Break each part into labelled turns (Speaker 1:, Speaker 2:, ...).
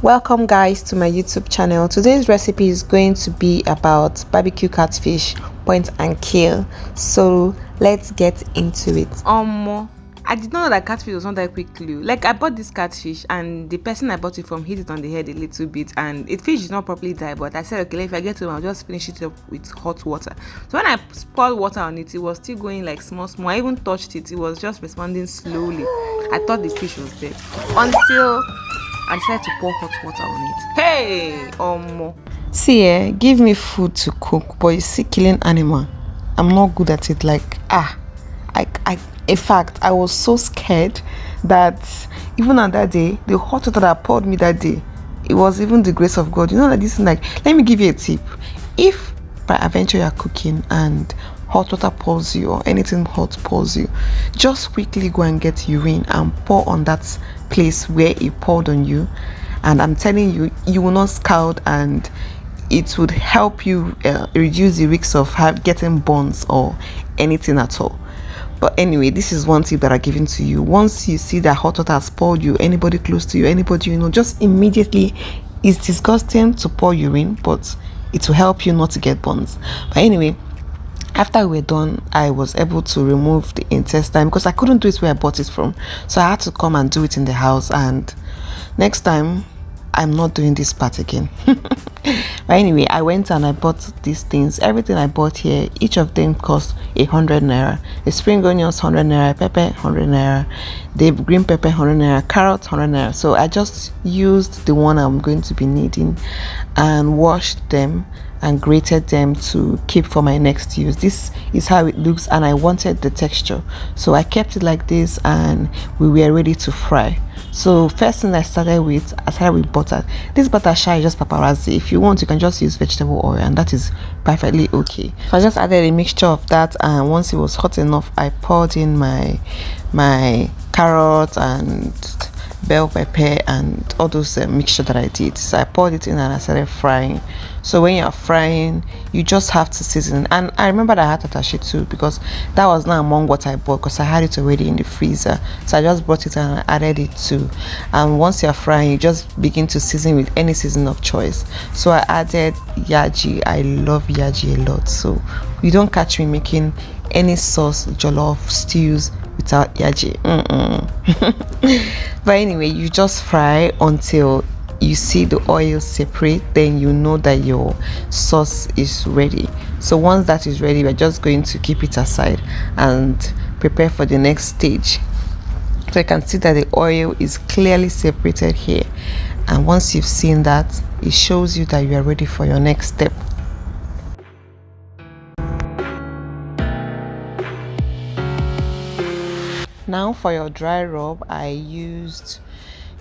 Speaker 1: Welcome guys to my YouTube channel. Today's recipe is going to be about barbecue catfish, point and kill. So let's get into it. I did not know that catfish was not that quickly. Like, I bought this catfish and the person I bought it from hit it on the head a little bit and it fish is not properly dry, but I said, okay, if I get to it, I'll just finish it up with hot water. So when I poured water on it, it was still going like small. I even touched it, it was just responding slowly. I thought the fish was dead until I decided to pour hot water on it. Hey, see, give me food to cook, but you see, killing animal, I'm not good at it. Like, in fact, I was so scared that even on that day, the hot water that I poured me that day, it was even the grace of God. You know, like this is like, let me give you a tip. If by adventure you are cooking and hot water pours you or anything hot pours you, just quickly go and get urine and pour on that place where it poured on you, and I'm telling you, you will not scald and it would help you reduce the risks of getting burns or anything at all. But anyway, this is one tip that I'm giving to you. Once you see that hot water has poured you, anybody close to you, anybody you know, just immediately, it's disgusting to pour urine, but it will help you not to get burns. But anyway, after we were done, I was able to remove the intestine because I couldn't do it where I bought it from. So I had to come and do it in the house, and next time I'm not doing this part again. But anyway, I went and I bought these things. Everything I bought here, each of them cost 100 naira. The spring onions 100 naira, pepper 100 naira, the green pepper 100 naira, carrots 100 naira. So I just used the one I'm going to be needing and washed them and grated them to keep for my next use. This is how it looks, and I wanted the texture, so I kept it like this and we were ready to fry. So first thing I started with butter. This butter shy is just paparazzi. If you want, you can just use vegetable oil, and that is perfectly okay. So I just added a mixture of that, and once it was hot enough, I poured in my carrot and bell pepper and all those mixture that I did. So I poured it in and I started frying. So when you're frying, you just have to season. And I remember that I had attaché too, because that was not among what I bought, because I had it already in the freezer. So I just brought it and I added it too. And once you're frying, you just begin to season with any season of choice. So I added yaji. I love yaji a lot, so you don't catch me making any sauce, jollof, stews without yaji. But anyway, you just fry until you see the oil separate, then you know that your sauce is ready. So once that is ready, we're just going to keep it aside and prepare for the next stage. So you can see that the oil is clearly separated here, and once you've seen that, it shows you that you are ready for your next step. Now for your dry rub, I used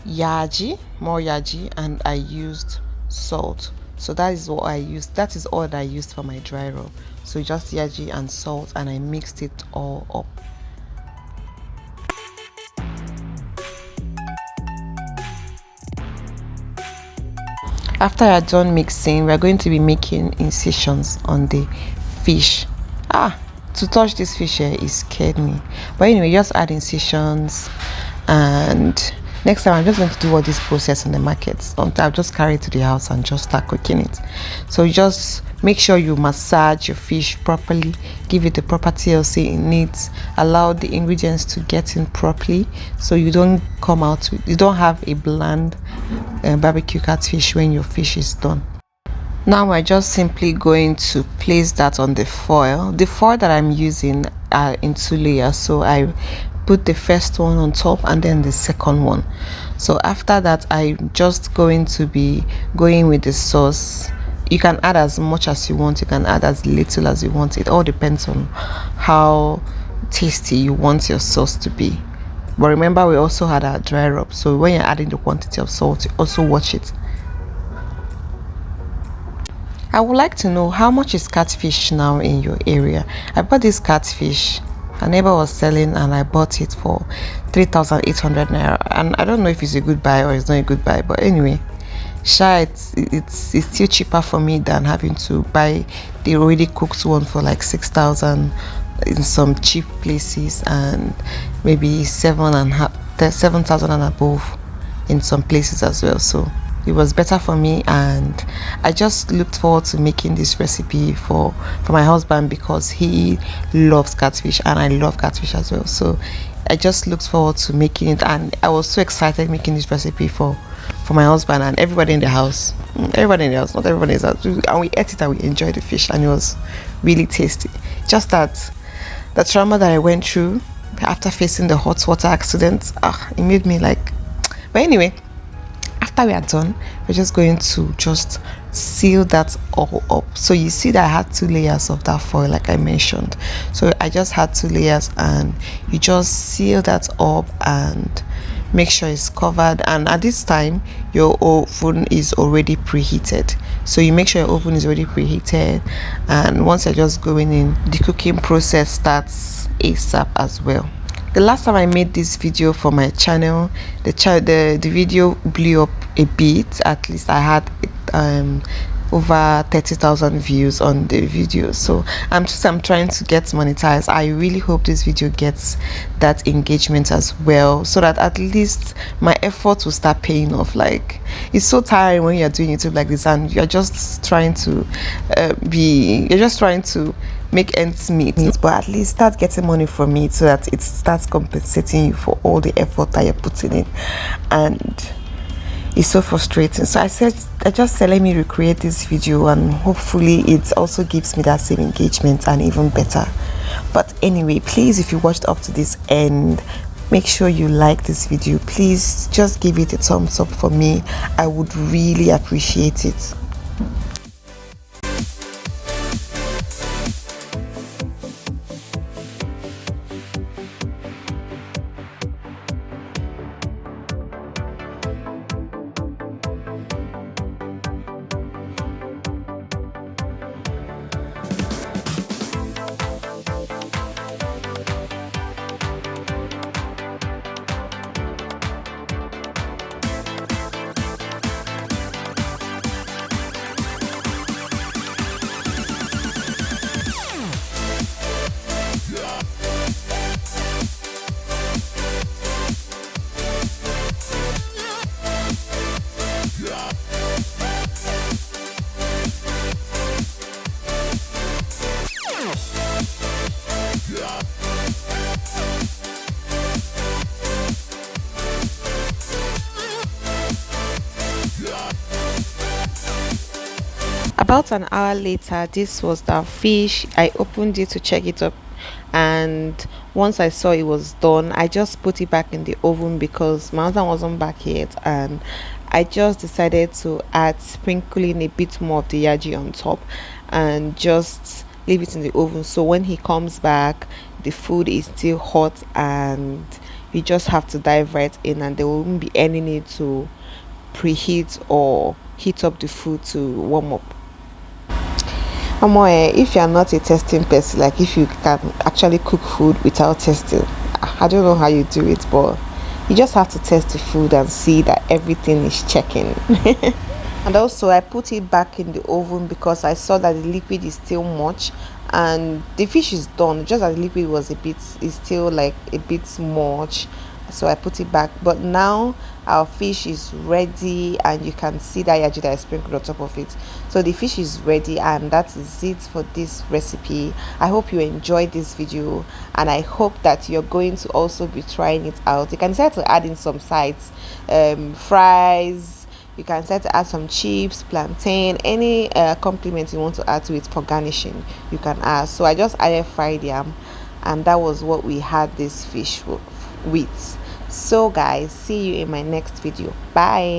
Speaker 1: more yaji, and I used salt. So that is what I used. That is all that I used for my dry rub. So just yaji and salt, and I mixed it all up. After you're done mixing, we're going to be making incisions on the fish. To touch this fish here, it scared me. But anyway, just add incisions, and next time I'm just going to do all this process in the markets. I'll just carry it to the house and just start cooking it. So you just make sure you massage your fish properly, give it the proper TLC it needs, allow the ingredients to get in properly, so you don't have a bland barbecue catfish when your fish is done. Now we're just simply going to place that on the foil. The foil that I'm using are in 2 layers, so I put the first one on top and then the second one. So after that, I'm just going to be going with the sauce. You can add as much as you want, you can add as little as you want. It all depends on how tasty you want your sauce to be. But remember, we also had our dry rub, so when you're adding the quantity of salt, you also watch it. I would like to know, how much is catfish now in your area? I bought this catfish, a neighbor was selling, and I bought it for 3,800 naira. And I don't know if it's a good buy or it's not a good buy, but anyway, it's still cheaper for me than having to buy the already cooked one for like 6,000 in some cheap places, and maybe 7,000 and above in some places as well. So it was better for me, and I just looked forward to making this recipe for my husband because he loves catfish and I love catfish as well. So I just looked forward to making it, and I was so excited making this recipe for my husband and everybody in the house. Everybody in the house, not everybody in the house, and we ate it and we enjoyed the fish, and it was really tasty. Just that the trauma that I went through after facing the hot water accident, it made me like. But anyway, after we are done, we're just going to just seal that all up. So you see that I had 2 layers of that foil, like I mentioned. So I just had 2 layers, and you just seal that up and make sure it's covered. And at this time, your oven is already preheated, so you make sure your oven is already preheated. And once you're just going in, the cooking process starts ASAP as well. The last time I made this video for my channel, the video blew up a bit. At least I had over 30,000 views on the video, so I'm trying to get monetized. I really hope this video gets that engagement as well, so that at least my effort will start paying off. Like, it's so tiring when you're doing YouTube like this and you're just trying to make ends meet, but at least start getting money from it so that it starts compensating you for all the effort that you're putting in. And it's so frustrating. So I just said let me recreate this video, and hopefully it also gives me that same engagement and even better. But anyway, please, if you watched up to this end, make sure you like this video. Please just give it a thumbs up for me. I would really appreciate it. About an hour later, this was the fish. I opened it to check it up, and once I saw it was done, I just put it back in the oven because my husband wasn't back yet, and I just decided to add sprinkling a bit more of the yaji on top and just leave it in the oven, so when he comes back the food is still hot and you just have to dive right in, and there won't be any need to preheat or heat up the food to warm up. If you are not a testing person, like if you can actually cook food without testing, I don't know how you do it, but you just have to test the food and see that everything is checking. And also I put it back in the oven because I saw that the liquid is still much and the fish is done, just that the liquid was is still like a bit much, so I put it back. But now our fish is ready, and you can see that yaji that I sprinkled on top of it. So the fish is ready, and that is it for this recipe. I hope you enjoyed this video, and I hope that you're going to also be trying it out. You can decide to add in some sides, fries. You can decide to add some chips, plantain, any compliment you want to add to it for garnishing, you can add. So I just added fried yam, and that was what we had this fish with. So guys, see you in my next video. Bye.